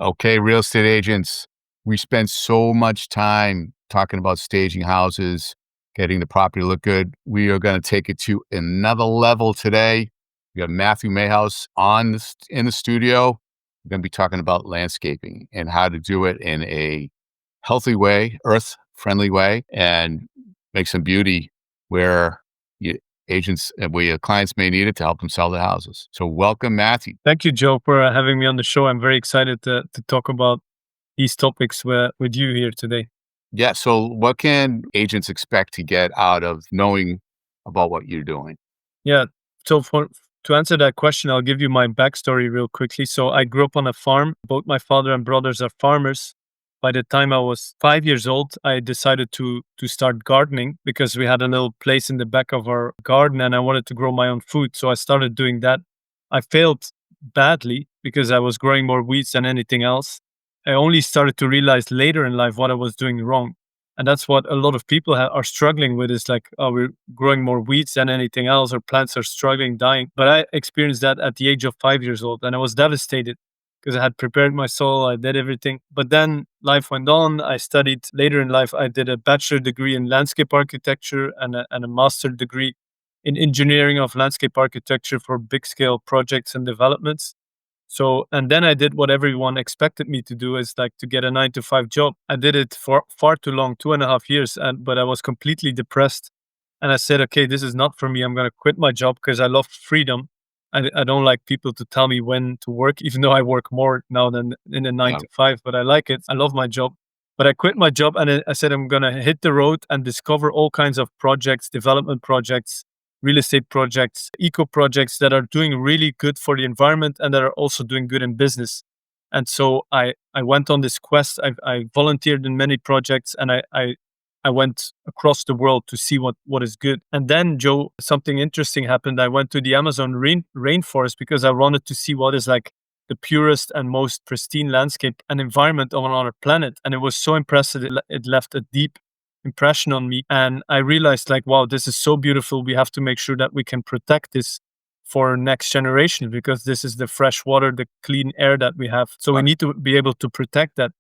Okay, real estate agents, we spend so much time talking about staging houses, getting the property to look good. We are going to take it to another level today. We got Matthew Mayhouse in the studio. We're going to be talking about landscaping and how to do it in a healthy way, earth friendly way, and make some beauty where you, agents and where your clients may need it to help them sell their houses. So, welcome, Matthew. Thank you, Joe, for having me on the show. I'm very excited to talk about these topics with you here today. Yeah. So, what can agents expect to get out of knowing about what you're doing? Yeah. So to answer that question, I'll give you my backstory real quickly. So I grew up on a farm. Both my father and brothers are farmers. By the time I was 5 years old, I decided to start gardening because we had a little place in the back of our garden and I wanted to grow my own food. So I started doing that. I failed badly because I was growing more weeds than anything else. I only started to realize later in life what I was doing wrong. And that's what a lot of people are struggling with is like, oh, we're growing more weeds than anything else, or plants are struggling, dying. But I experienced that at the age of 5 years old and I was devastated because I had prepared my soul, I did everything. But then life went on. I studied later in life. I did a bachelor degree in landscape architecture and a master degree in engineering of landscape architecture for big scale projects and developments. So, and then I did what everyone expected me to do is like to get a 9 to 5 job. I did it for far too long, 2.5 years, but I was completely depressed. And I said, okay, this is not for me. I'm going to quit my job because I love freedom. I don't like people to tell me when to work, even though I work more now than in a nine Yeah. to five, but I like it. I love my job. But I quit my job and I said, I'm going to hit the road and discover all kinds of projects, development projects, real estate projects, eco projects that are doing really good for the environment and that are also doing good in business. And so I went on this quest. I volunteered in many projects and I went across the world to see what is good. And then, Joe, something interesting happened. I went to the Amazon rainforest because I wanted to see what is like the purest and most pristine landscape and environment on our planet. And it was so impressive. It left a deep impression on me. And I realized like, wow, this is so beautiful. We have to make sure that we can protect this for next generation because this is the fresh water, the clean air that we have. So we need to be able to protect that.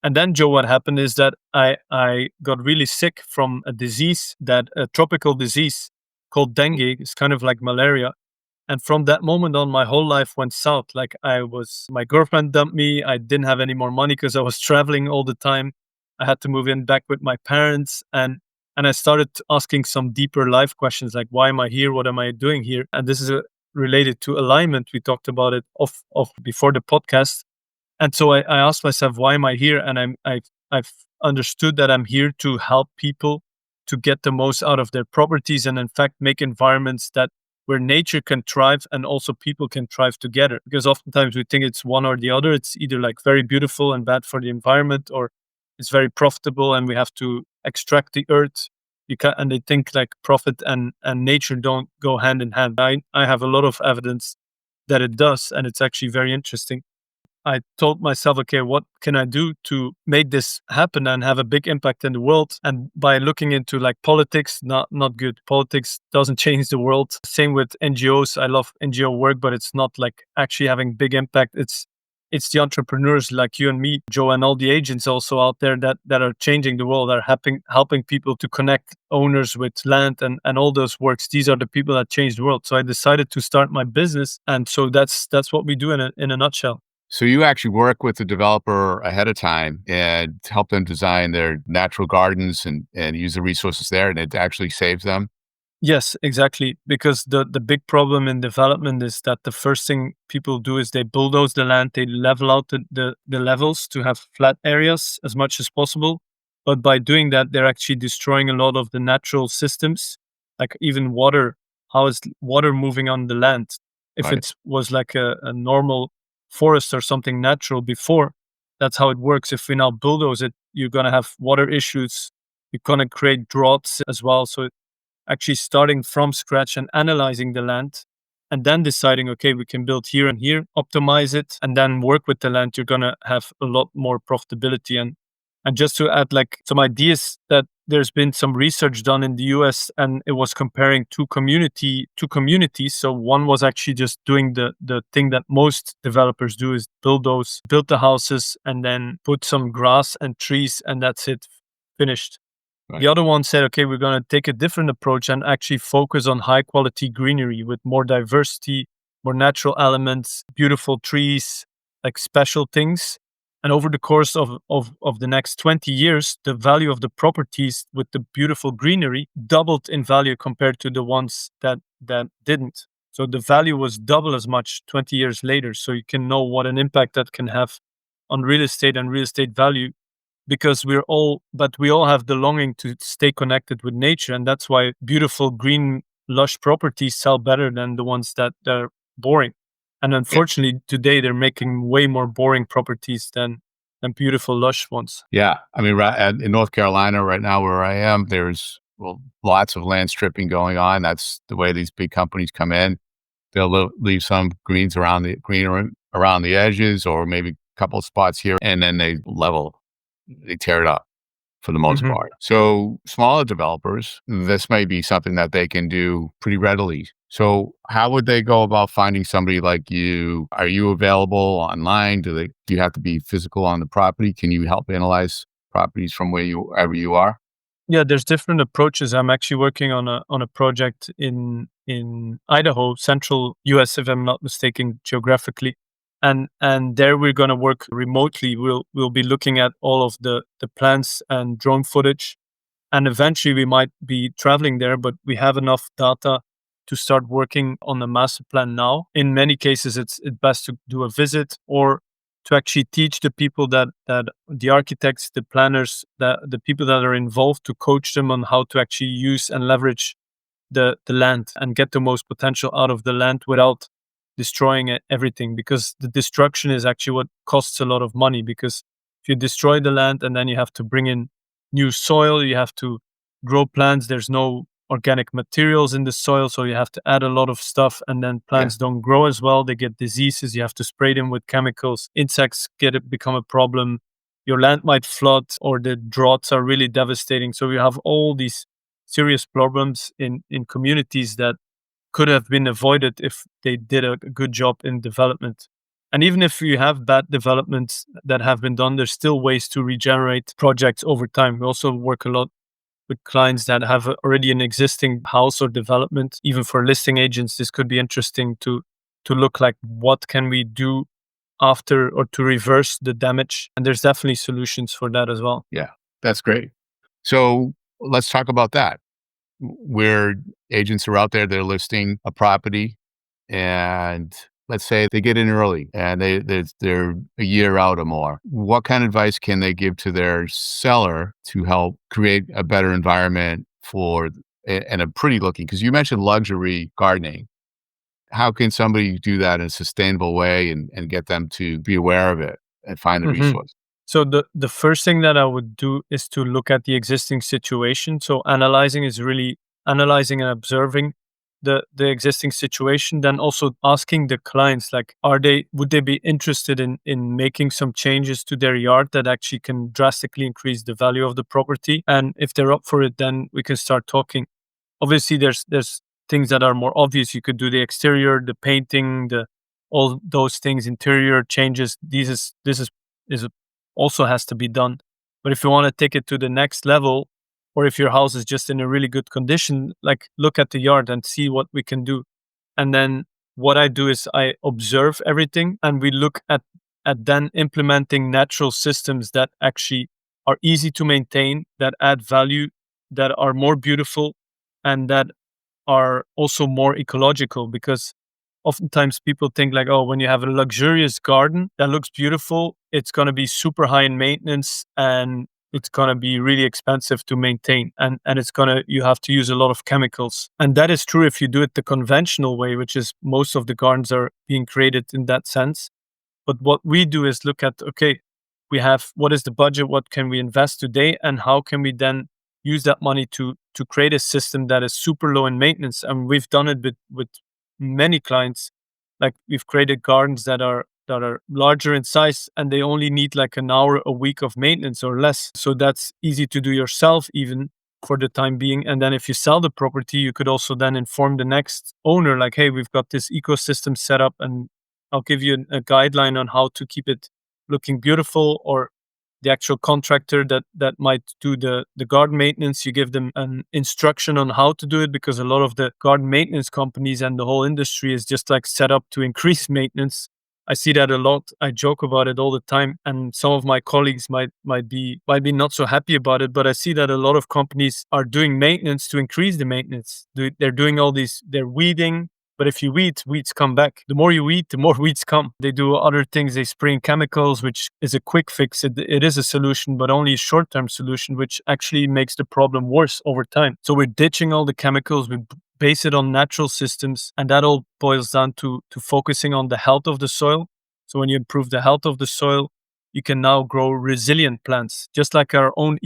And then, Joe, what happened is that I got really sick from a disease, a tropical disease called dengue. It's kind of like malaria. And from that moment on, my whole life went south. Like my girlfriend dumped me. I didn't have any more money because I was traveling all the time. I had to move in back with my parents. And I started asking some deeper life questions like, why am I here? What am I doing here? And this is related to alignment. We talked about it off before the podcast. And so I asked myself, why am I here? And I've understood that I'm here to help people to get the most out of their properties and in fact make environments that where nature can thrive and also people can thrive together. Because oftentimes we think it's one or the other. It's either like very beautiful and bad for the environment, or it's very profitable and we have to extract the earth. And they think like profit and nature don't go hand in hand. I have a lot of evidence that it does, and it's actually very interesting. I told myself, okay, what can I do to make this happen and have a big impact in the world? And by looking into like politics, not good. Politics doesn't change the world. Same with NGOs. I love NGO work, but it's not like actually having big impact. It's the entrepreneurs like you and me, Joe, and all the agents also out there that are changing the world, are helping people to connect owners with land and all those works. These are the people that change the world. So I decided to start my business. And so that's what we do in a nutshell. So, you actually work with the developer ahead of time and help them design their natural gardens and use the resources there, and it actually saves them. Yes, exactly. Because the big problem in development is that the first thing people do is they bulldoze the land, they level out the levels to have flat areas as much as possible. But by doing that, they're actually destroying a lot of the natural systems, like even water. How is water moving on the land? If Right. it was like a normal forest or something natural before, that's how it works. If we now bulldoze it, you're going to have water issues. You're going to create droughts as well. So actually starting from scratch and analyzing the land and then deciding, okay, we can build here and here, optimize it, and then work with the land, you're going to have a lot more profitability. And just to add like some ideas, that there's been some research done in the US, and it was comparing two communities. So one was actually just doing the thing that most developers do, is build the houses and then put some grass and trees, and that's it, finished. Right. The other one said, okay, we're going to take a different approach and actually focus on high quality greenery with more diversity, more natural elements, beautiful trees, like special things. And over the course of the next 20 years, the value of the properties with the beautiful greenery doubled in value compared to the ones that didn't. So the value was double as much 20 years later. So you can know what an impact that can have on real estate and real estate value, because we all have the longing to stay connected with nature. And that's why beautiful green lush properties sell better than the ones that are boring. And unfortunately, today they're making way more boring properties than beautiful lush ones. Yeah. I mean, in North Carolina right now where I am, there's lots of land stripping going on. That's the way these big companies come in. They'll leave some greens around the edges, or maybe a couple of spots here, and then they tear it up for the most Mhm. part. So smaller developers, this may be something that they can do pretty readily. So how would they go about finding somebody like you? Are you available online? Do you have to be physical on the property? Can you help analyze properties from wherever you are? Yeah, there's different approaches. I'm actually working on a project in Idaho, central US, if I'm not mistaken geographically. And there we're gonna work remotely. We'll be looking at all of the plants and drone footage. And eventually we might be traveling there, but we have enough data to start working on the master plan now. In many cases, it's best to do a visit, or to actually teach the people that the architects, the planners, the people that are involved, to coach them on how to actually use and leverage the land and get the most potential out of the land without destroying everything. Because the destruction is actually what costs a lot of money. Because if you destroy the land and then you have to bring in new soil, you have to grow plants, there's no organic materials in the soil, so you have to add a lot of stuff, and then Yeah. plants don't grow as well, they get diseases, you have to spray them with chemicals, insects become a problem, your land might flood, or the droughts are really devastating. So you have all these serious problems in communities that could have been avoided if they did a good job in development. And even if you have bad developments that have been done, there's still ways to regenerate projects over time. We also work a lot with clients that have already an existing house or development. Even for listing agents, this could be interesting to look like what can we do after, or to reverse the damage. And there's definitely solutions for that as well. Yeah. That's great. So let's talk about that. Where agents are out there, they're listing a property, and let's say they get in early and they're a year out or more. What kind of advice can they give to their seller to help create a better environment and a pretty looking? Because you mentioned luxury gardening. How can somebody do that in a sustainable way and get them to be aware of it and find the Mhm. resource? So the first thing that I would do is to look at the existing situation. So analyzing is really analyzing and observing the existing situation. Then also asking the clients, like, would they be interested in making some changes to their yard that actually can drastically increase the value of the property? And if they're up for it, then we can start talking. Obviously, there's things that are more obvious. You could do the exterior, the painting, the all those things, interior changes. This is also has to be done. But if you want to take it to the next level, or if your house is just in a really good condition, like, look at the yard and see what we can do. And then what I do is I observe everything, and we look at then implementing natural systems that actually are easy to maintain, that add value, that are more beautiful, and that are also more ecological. Because oftentimes people think like, oh, when you have a luxurious garden that looks beautiful, it's going to be super high in maintenance, and it's going to be really expensive to maintain, and you have to use a lot of chemicals. And that is true if you do it the conventional way, which is most of the gardens are being created in that sense. But what we do is look at, okay, we have, what is the budget, what can we invest today, and how can we then use that money to create a system that is super low in maintenance. And we've done it with many clients. Like, we've created gardens that are that are larger in size, and they only need like an hour a week of maintenance or less. So that's easy to do yourself, even for the time being. And then if you sell the property, you could also then inform the next owner, like, hey, we've got this ecosystem set up, and I'll give you a guideline on how to keep it looking beautiful. Or the actual contractor that might do the garden maintenance, you give them an instruction on how to do it, because a lot of the garden maintenance companies and the whole industry is just like set up to increase maintenance. I see that a lot. I joke about it all the time, and some of my colleagues might be not so happy about it. But I see that a lot of companies are doing maintenance to increase the maintenance. They're doing all these. They're weeding, but if you weed, weeds come back. The more you weed, the more weeds come. They do other things. They spray chemicals, which is a quick fix. It is a solution, but only a short-term solution, which actually makes the problem worse over time. So we're ditching all the chemicals. We base it on natural systems, and that all boils down to focusing on the health of the soil. So when you improve the health of the soil, you can now grow resilient plants, just like our own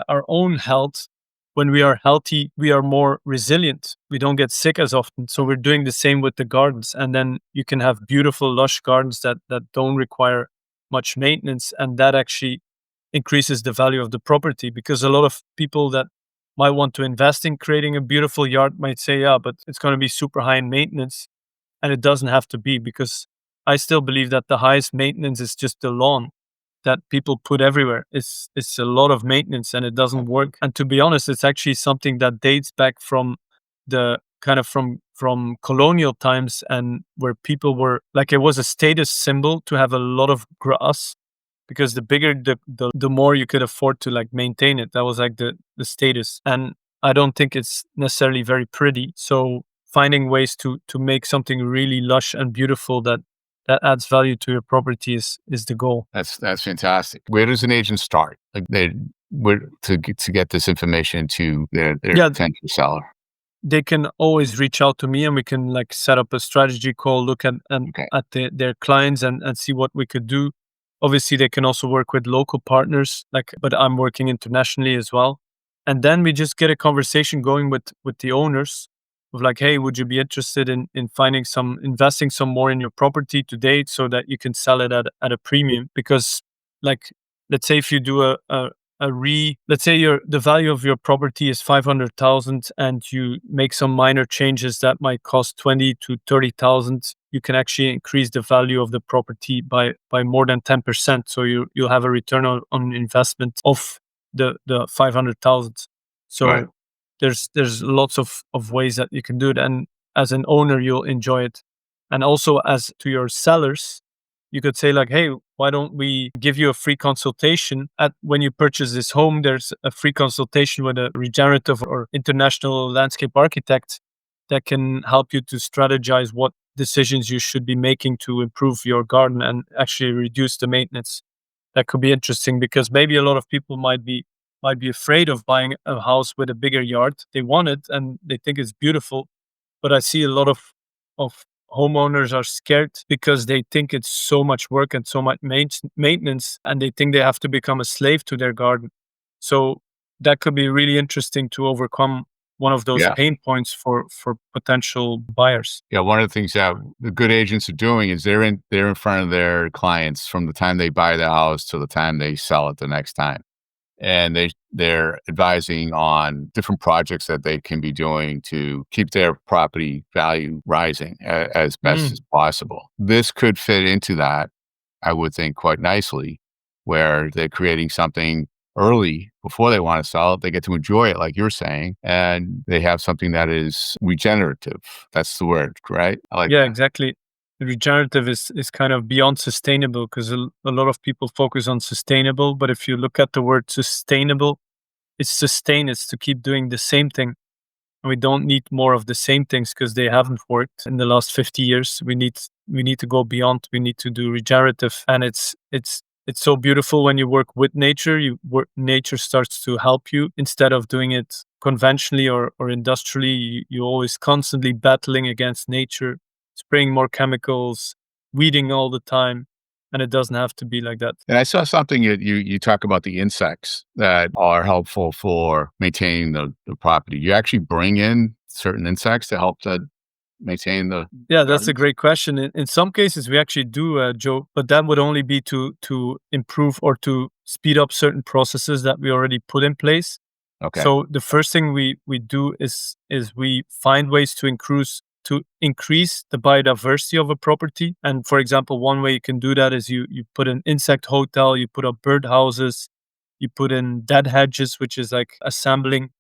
our own health. When we are healthy, we are more resilient. We don't get sick as often. So we're doing the same with the gardens, and then you can have beautiful, lush gardens that don't require much maintenance, and that actually increases the value of the property, because a lot of people that might want to invest in creating a beautiful yard might say, yeah, but it's going to be super high in maintenance. And it doesn't have to be, because I still believe that the highest maintenance is just the lawn that people put everywhere. It's a lot of maintenance, and it doesn't work. And to be honest, it's actually something that dates back from the kind of from colonial times, and where people were like, it was a status symbol to have a lot of grass, because the bigger the more you could afford to like maintain it. That was like the status. And I don't think it's necessarily very pretty. So finding ways to make something really lush and beautiful that adds value to your property is the goal. That's fantastic. Where does an agent start? Like where to get this information to their potential seller? They can always reach out to me, and we can like set up a strategy call, look at their clients and see what we could do. Obviously, they can also work with local partners, but I'm working internationally as well. And then we just get a conversation going with the owners of like, hey, would you be interested in investing some more in your property today, so that you can sell it at a premium? Because like, let's say if you do let's say the value of your property is 500,000, and you make some minor changes that might cost 20 to 30,000, you can actually increase the value of the property by more than 10%. So you'll have a return on investment of the 500,000. So Right. there's lots of ways that you can do it, and as an owner, you'll enjoy it. And also, as to your sellers, you could say like, hey, why don't we give you a free consultation when you purchase this home? There's a free consultation with a regenerative or international landscape architect that can help you to strategize what decisions you should be making to improve your garden and actually reduce the maintenance. That could be interesting, because maybe a lot of people might be afraid of buying a house with a bigger yard. They want it and they think it's beautiful, but I see a lot of homeowners are scared because they think it's so much work and so much maintenance, and they think they have to become a slave to their garden. So that could be really interesting to overcome one of those pain points for potential buyers. Yeah, one of the things that the good agents are doing is they're in front of their clients from the time they buy the house to the time they sell it the next time. And they're advising on different projects that they can be doing to keep their property value rising as best as possible. This could fit into that, I would think, quite nicely, where they're creating something early before they want to sell it. They get to enjoy it, like you're saying, and they have something that is regenerative. That's the word, right? I like that. Exactly. Regenerative is kind of beyond sustainable, because a lot of people focus on sustainable, but if you look at the word sustainable, it's to keep doing the same thing. And we don't need more of the same things, because they haven't worked in the last 50 years. We need to go beyond. We need to do regenerative, and it's so beautiful when you work with nature. Nature starts to help you instead of doing it conventionally or industrially. You're always constantly battling against nature, spraying more chemicals, weeding all the time, and it doesn't have to be like that. And I saw something you talk about the insects that are helpful for maintaining the property. You actually bring in certain insects to help maintain the Yeah, that's a gardens? great question. In some cases, we actually do, Joe, but that would only be to improve or to speed up certain processes that we already put in place. Okay. So the first thing we do is we find ways to increase the biodiversity of a property. And for example, one way you can do that is you put an insect hotel, you put up bird houses, you put in dead hedges, which is like assembling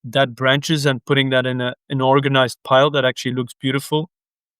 dead branches and putting that in an organized pile that actually looks beautiful.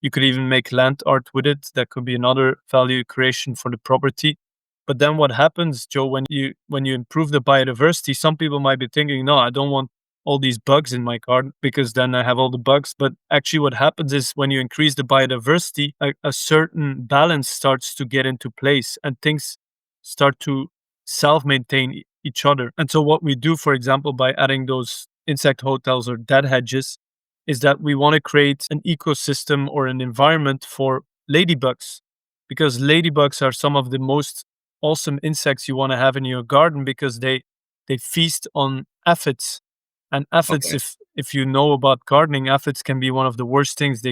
You could even make land art with it. That could be another value creation for the property. But then what happens, Joe, when you improve the biodiversity, some people might be thinking, no, I don't want all these bugs in my garden because then I have all the bugs. But actually what happens is when you increase the biodiversity, a certain balance starts to get into place and things start to self-maintain each other. And so what we do, for example, by adding those insect hotels or dead hedges, is that we want to create an ecosystem or an environment for ladybugs, because ladybugs are some of the most awesome insects you want to have in your garden because they feast on aphids. And aphids, Okay. if you know about gardening, aphids can be one of the worst things.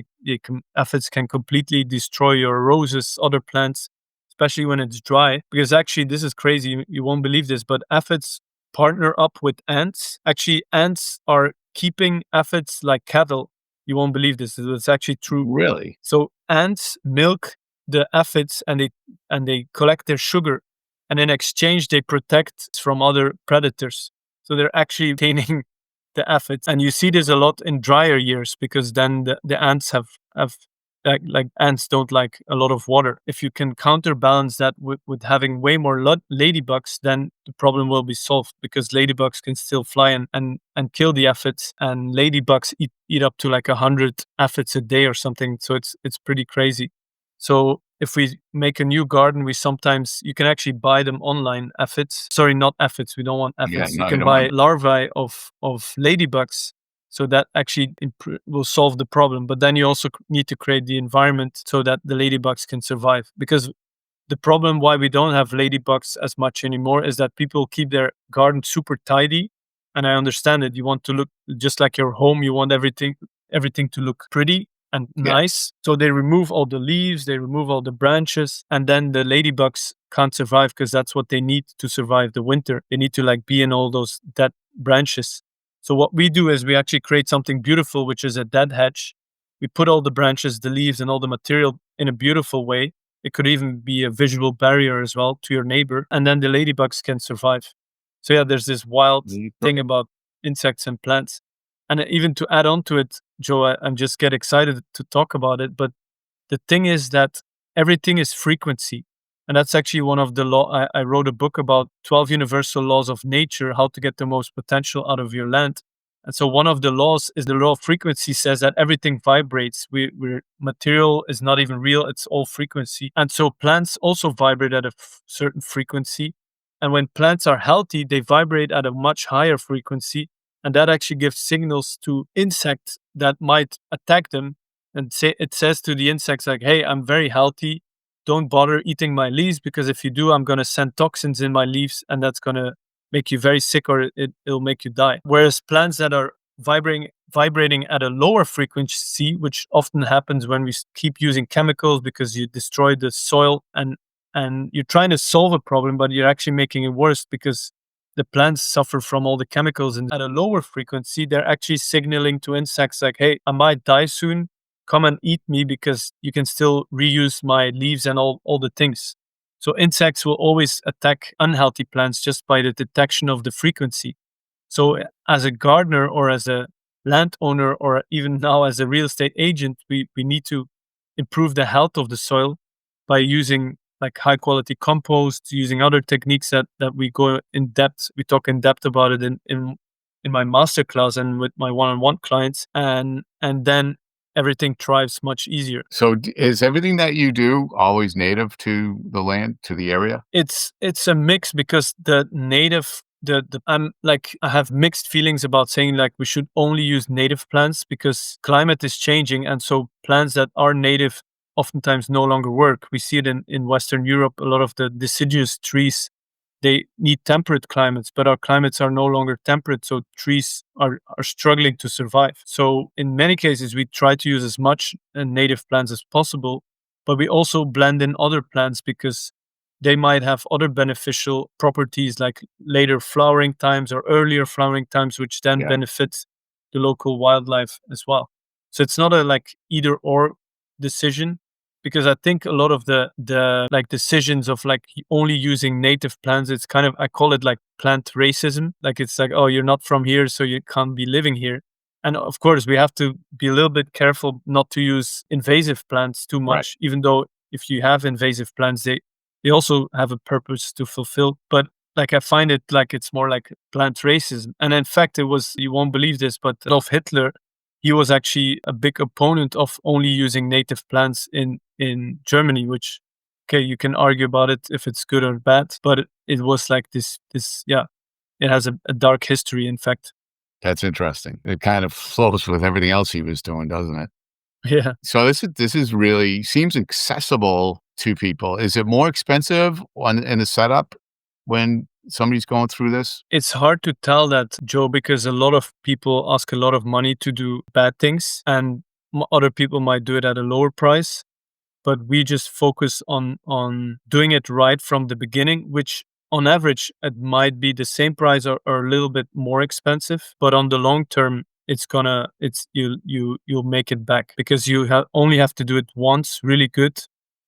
Aphids can completely destroy your roses, other plants, especially when it's dry. Because actually, this is crazy. You won't believe this, but aphids partner up with ants. Actually, ants are keeping aphids like cattle. You won't believe this. It's actually true. Really? So ants milk the aphids and they collect their sugar, and in exchange they protect from other predators. So they're actually obtaining the aphids, and you see this a lot in drier years because then the ants have like ants don't like a lot of water. If you can counterbalance that with having way more ladybugs, then the problem will be solved because ladybugs can still fly and kill the aphids, and ladybugs eat up to like 100 aphids a day or something. So it's pretty crazy. So if we make a new garden, we sometimes you can actually buy them online. Aphids, sorry, not aphids. We don't want Yeah, aphids. You no, you can don't want buy larvae of ladybugs. So that actually will solve the problem. But then you also need to create the environment so that the ladybugs can survive. Because the problem why we don't have ladybugs as much anymore is that people keep their garden super tidy. And I understand it. You want to look just like your home. You want everything to look pretty and yeah. nice. So they remove all the leaves, they remove all the branches, and then the ladybugs can't survive because that's what they need to survive the winter. They need to like be in all those dead branches. So what we do is we actually create something beautiful, which is a dead hedge. We put all the branches, the leaves, and all the material in a beautiful way. It could even be a visual barrier as well to your neighbor, and then the ladybugs can survive. So yeah, there's this wild thing about insects and plants. And even to add on to it, Joe, I'm just get excited to talk about it. But the thing is that everything is frequency. And that's actually one of the law. I wrote a book about 12 universal laws of nature, how to get the most potential out of your land. And so one of the laws is the law of frequency says that everything vibrates. We're material is not even real. It's all frequency. And so plants also vibrate at a certain frequency. And when plants are healthy, they vibrate at a much higher frequency. And that actually gives signals to insects that might attack them. And it says to the insects like, hey, I'm very healthy. Don't bother eating my leaves because if you do, I'm going to send toxins in my leaves and that's going to make you very sick or it'll make you die. Whereas plants that are vibrating at a lower frequency, which often happens when we keep using chemicals because you destroy the soil and you're trying to solve a problem, but you're actually making it worse because the plants suffer from all the chemicals. And at a lower frequency, they're actually signaling to insects like, hey, I might die soon. Come and eat me because you can still reuse my leaves and all the things. So insects will always attack unhealthy plants just by the detection of the frequency. So as a gardener or as a landowner or even now as a real estate agent, we need to improve the health of the soil by using like high quality compost, using other techniques that we go in depth. We talk in depth about it in my masterclass and with my one-on-one clients. And then everything thrives much easier. So is everything that you do always native to the land, to the area? It's a mix because the native I'm like I have mixed feelings about saying like we should only use native plants because climate is changing and so plants that are native oftentimes no longer work. We see it in Western Europe, a lot of the deciduous trees, they need temperate climates, but our climates are no longer temperate. So trees are struggling to survive. So in many cases, we try to use as much native plants as possible, but we also blend in other plants because they might have other beneficial properties like later flowering times or earlier flowering times, which then Yeah. benefits the local wildlife as well. So it's not a like either or decision, because I think a lot of the like decisions of like only using native plants, it's kind of, I call it like plant racism. Like it's like, oh, you're not from here, so you can't be living here. And of course, we have to be a little bit careful not to use invasive plants too Right. much, even though if you have invasive plants, they also have a purpose to fulfill. But like I find it like it's more like plant racism. And in fact, it was, you won't believe this, but Adolf Hitler, he was actually a big opponent of only using native plants in Germany, which, okay, you can argue about it if it's good or bad, but it was like this yeah, it has a dark history, in fact. That's interesting. It kind of flows with everything else he was doing, doesn't it? Yeah. So this is really seems accessible to people. Is it more expensive on in the setup when somebody's going through this? It's hard to tell that, Joe, because a lot of people ask a lot of money to do bad things, and other people might do it at a lower price. But we just focus on doing it right from the beginning, which on average it might be the same price or a little bit more expensive, but on the long term it's you'll make it back because only have to do it once really good,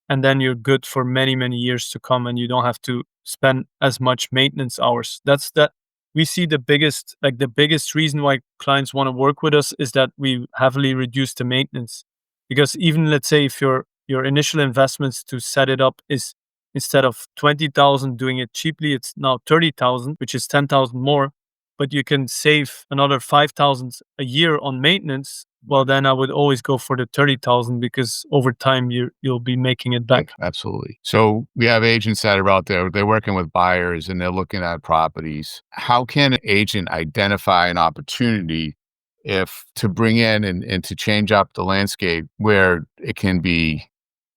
and then you're good for many years to come, and you don't have to spend as much maintenance hours. That's that we see the biggest reason why clients want to work with us is that we heavily reduce the maintenance. Because even let's say if your initial investments to set it up is, instead of 20,000 doing it cheaply, it's now 30,000, which is 10,000 more, but you can save another 5,000 a year on maintenance. Well, then I would always go for the 30,000 because over time you'll be making it back. Absolutely. So we have agents that are out there, they're working with buyers and they're looking at properties. How can an agent identify an opportunity if to bring in and to change up the landscape where it can be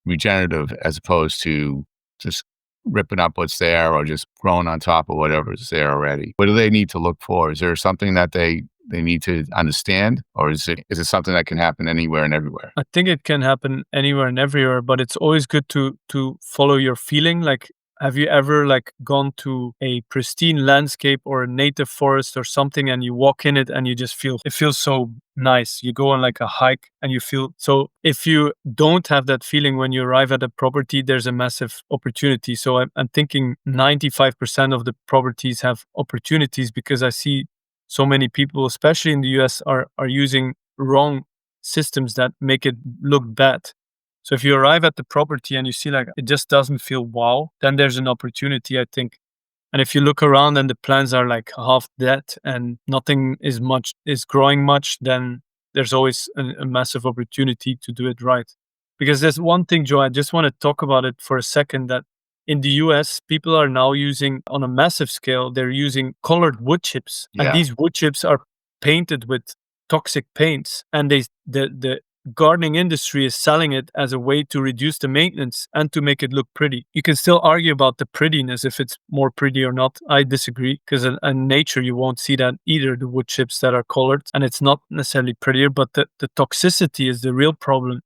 regenerative as opposed to just ripping up what's there or just growing on top of whatever's there already? What do they need to look for? Is there something that they need to understand, or is it something that can happen anywhere and everywhere? I think it can happen anywhere and everywhere, but it's always good to follow your feeling. Like, have you ever like gone to a pristine landscape or a native forest or something, and you walk in it and you just feel it feels so nice? You go on like a hike and you feel so. If you don't have that feeling when you arrive at a property, there's a massive opportunity. So I'm thinking 95% of the properties have opportunities, because I see so many people, especially in the US, are using wrong systems that make it look bad. So if you arrive at the property and you see like it just doesn't feel wow, then there's an opportunity, I think. And if you look around and the plants are like half dead and nothing is growing much, then there's always a massive opportunity to do it right. Because there's one thing, Joe, I just want to talk about it for a second, that in the US, people are now using, on a massive scale, they're using colored wood chips. And Yeah. these wood chips are painted with toxic paints. And the gardening industry is selling it as a way to reduce the maintenance and to make it look pretty. You can still argue about the prettiness, if it's more pretty or not. I disagree, because in nature you won't see that either, the wood chips that are colored, and it's not necessarily prettier, but the toxicity is the real problem.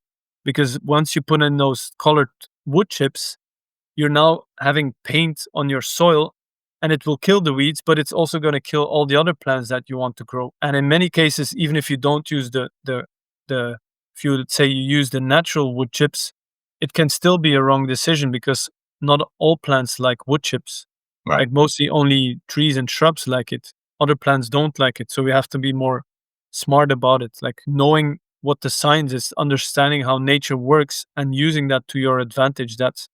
Because once you put in those colored wood chips, you're now having paint on your soil, and it will kill the weeds, but it's also going to kill all the other plants that you want to grow. And in many cases, even if you don't use if you say you use the natural wood chips, it can still be a wrong decision, because not all plants like wood chips. Right. Like mostly only trees and shrubs like it. Other plants don't like it. So we have to be more smart about it. Like knowing what the science is, understanding how nature works, and using that to your advantage. That's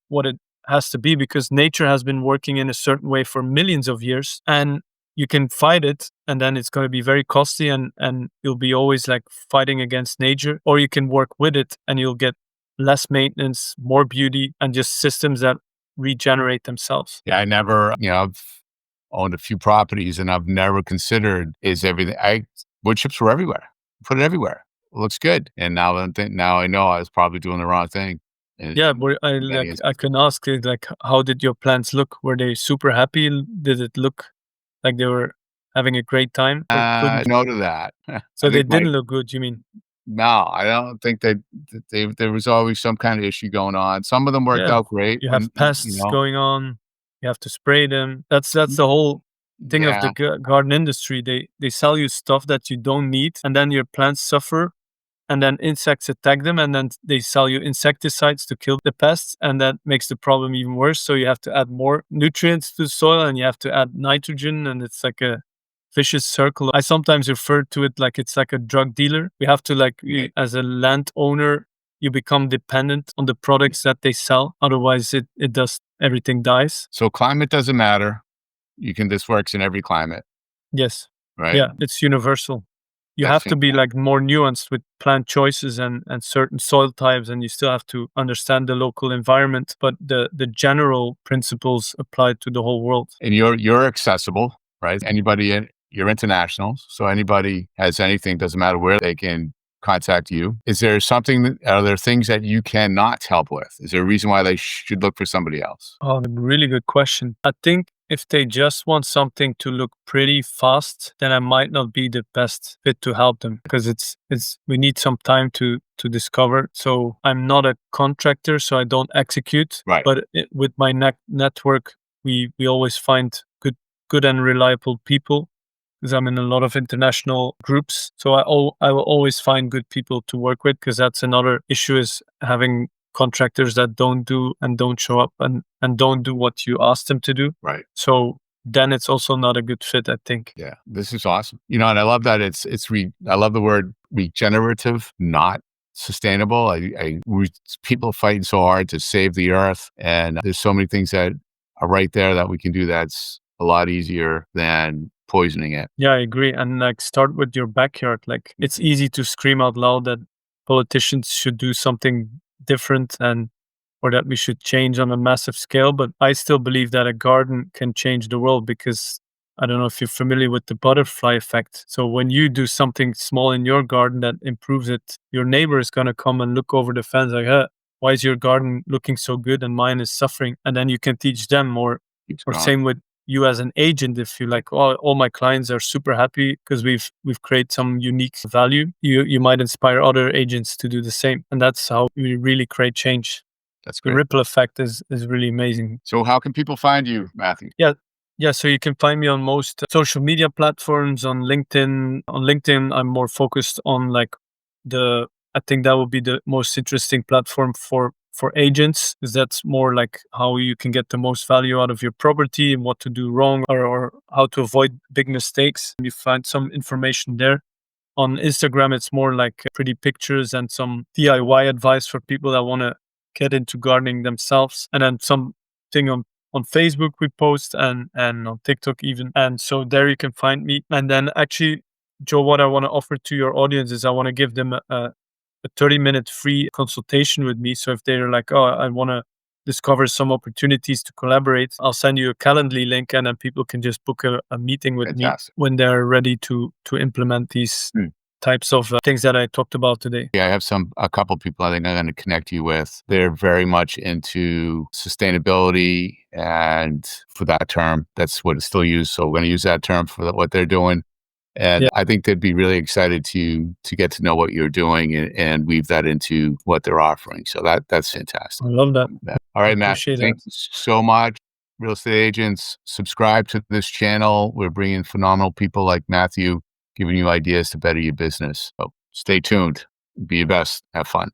what it has to be, because nature has been working in a certain way for millions of years, and you can fight it, and then it's going to be very costly, and you'll be always like fighting against nature. Or you can work with it and you'll get less maintenance, more beauty, and just systems that regenerate themselves. Yeah, I never, I've owned a few properties and I've never considered is everything. Wood chips were everywhere. Put it everywhere. It looks good. And now I know I was probably doing the wrong thing. Yeah, but many I instances. can ask like, how did your plants look? Were they super happy? Did it look like they were having a great time, or couldn't? No to that. So I they think my didn't look good. You mean? no, I don't think there was always some kind of issue going on. Some of them worked Yeah, out great you have when, pests going on. You have to spray them. That's the whole thing of the yeah. garden industry. They sell you stuff that you don't need, and then your plants suffer, and then insects attack them, and then they sell you insecticides to kill the pests, and that makes the problem even worse. So you have to add more nutrients to the soil, and you have to add nitrogen, and it's like a vicious circle. I sometimes refer to it like it's like a drug dealer. We have to as a landowner, you become dependent on the products that they sell. Otherwise, it does everything dies. So climate doesn't matter. This works in every climate, Yes, right? yeah, it's universal. You That's have to be fantastic. like more nuanced with plant choices and certain soil types, and you still have to understand the local environment. But the general principles apply to the whole world. And you're accessible, right? You're international, so anybody has anything, doesn't matter where, they can contact you. Are there things that you cannot help with? Is there a reason why they should look for somebody else? Oh, really good question. I think if they just want something to look pretty fast, then I might not be the best fit to help them, because it's we need some time to discover. So I'm not a contractor, so I don't execute. Right. But with my network, we always find good and reliable people, because I'm in a lot of international groups. So I will always find good people to work with, because that's another issue, is having contractors that don't show up and don't do what you ask them to do. Right. So then it's also not a good fit, I think. Yeah. This is awesome. And I love that I love the word regenerative, not sustainable. People fighting so hard to save the earth, and there's so many things that are right there that we can do that's a lot easier than poisoning it. Yeah, I agree. And like, start with your backyard. Like, it's easy to scream out loud that politicians should do something different, or that we should change on a massive scale. But I still believe that a garden can change the world, because I don't know if you're familiar with the butterfly effect. So when you do something small in your garden that improves it, your neighbor is going to come and look over the fence like, huh, why is your garden looking so good and mine is suffering? And then you can teach them more. Keeps Or going. same with you as an agent. If you like, oh, all my clients are super happy because we've created some unique value, you might inspire other agents to do the same. And that's how we really create change. That's The great. ripple effect is really amazing. So how can people find you, Matthew? Yeah, so you can find me on most social media platforms. On LinkedIn, I'm more focused on like I think that would be the most interesting platform for agents, because that's more like how you can get the most value out of your property and what to do wrong, or how to avoid big mistakes. You find some information there. On Instagram, it's more like pretty pictures and some DIY advice for people that want to get into gardening themselves. And then something on Facebook we post, and on TikTok even. And so there you can find me. And then actually, Joe, what I want to offer to your audience is I want to give them a 30-minute free consultation with me. So if they're like, oh, I want to discover some opportunities to collaborate, I'll send you a Calendly link, and then people can just book a meeting with Fantastic. me when they're ready to implement these types of things that I talked about today. Yeah, I have a couple people I think I'm going to connect you with. They're very much into sustainability, and for that term, that's what is still used. So we're going to use that term for what they're doing. And I think they'd be really excited to get to know what you're doing and weave that into what they're offering. So that's fantastic. I love that. All right, Matt, Appreciate thank you so much. Real estate agents, subscribe to this channel. We're bringing phenomenal people like Matthew, giving you ideas to better your business. So stay tuned. Be your best. Have fun.